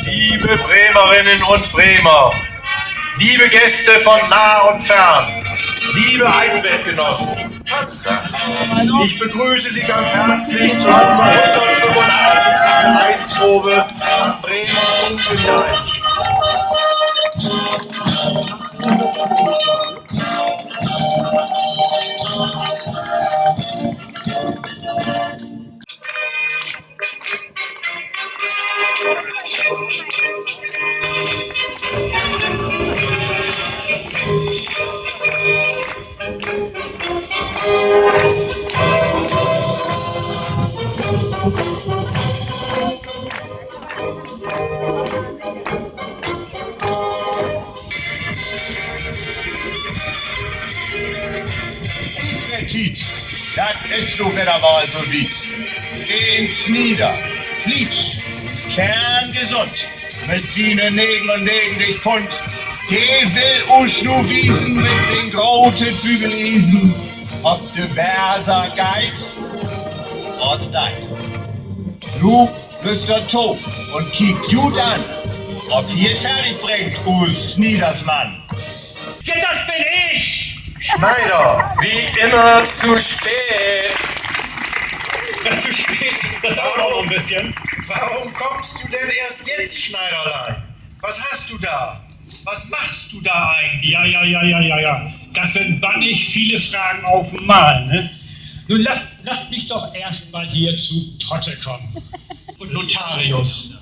Liebe Bremerinnen und Bremer, liebe Gäste von nah und fern, liebe Eiswettgenossen, ich begrüße Sie ganz herzlich zur 185. Eisprobe am Bremer Unkendeich. Das ist du wieder mal so weit. Ins Nieder, Flitsch, kerngesund, mit seinen Nägeln neben dich Pund. Der will uns nur wiesen mit den großen Bügelisen, ob de Verser geit, Osteit. Du bist der Top und kick gut an, ob hier fertig bringt, us Niedersmann. Ja, das bin ich! Schneider, wie immer zu spät. Ja, zu spät, das dauert auch noch ein bisschen. Warum kommst du denn erst jetzt, Schneiderlein? Was hast du da? Was machst du da eigentlich? Ja. Das sind bannig viele Fragen auf einmal, ne? Nun lasst mich doch erst mal hier zu Potte kommen. Und Notarius,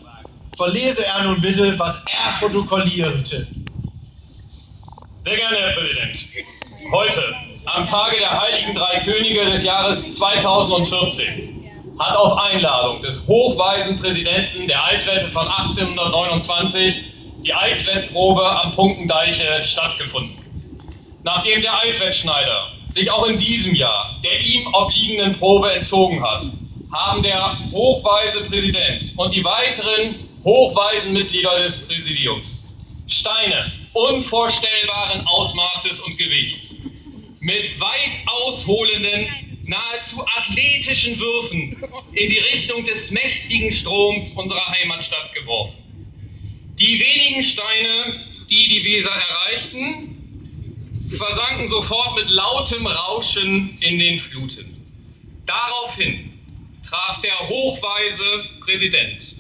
verlese er nun bitte, was er protokollierte. Sehr geehrter Herr Präsident, heute, am Tage der Heiligen Drei Könige des Jahres 2014, hat auf Einladung des hochweisen Präsidenten der Eiswette von 1829 die Eiswettprobe am Punkendeiche stattgefunden. Nachdem der Eiswettschneider sich auch in diesem Jahr der ihm obliegenden Probe entzogen hat, haben der hochweise Präsident und die weiteren hochweisen Mitglieder des Präsidiums Steine unvorstellbaren Ausmaßes und Gewichts mit weit ausholenden, nahezu athletischen Würfen in die Richtung des mächtigen Stroms unserer Heimatstadt geworfen. Die wenigen Steine, die die Weser erreichten, versanken sofort mit lautem Rauschen in den Fluten. Daraufhin traf der hochweise Präsident,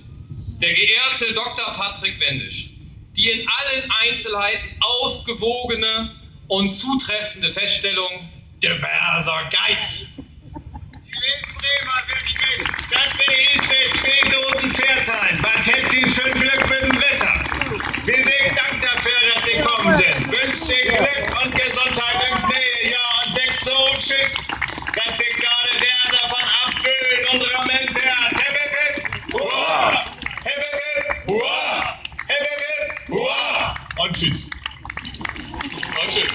der geehrte Dr. Patrick Wendisch, die in allen Einzelheiten ausgewogene und zutreffende Feststellung: der Verser Geiz. Die lieben Bremer, wer die wisst, das will ich mit 2 Dosen Pferdtein. Was hätt ihr für ein Glück mit dem Wetter? Wir sind Dank dafür, dass Sie kommen sind. Wünscht dir Glück und Gesundheit und Nähe, ja, und sagt so tschüss, dass sich gerade der davon abfüllt und Rament hat. Hip, hip, hip, hurra! Hip, hip, hip, hurra! Hip, hip, hip, hurra! Und tschüss. Und tschüss.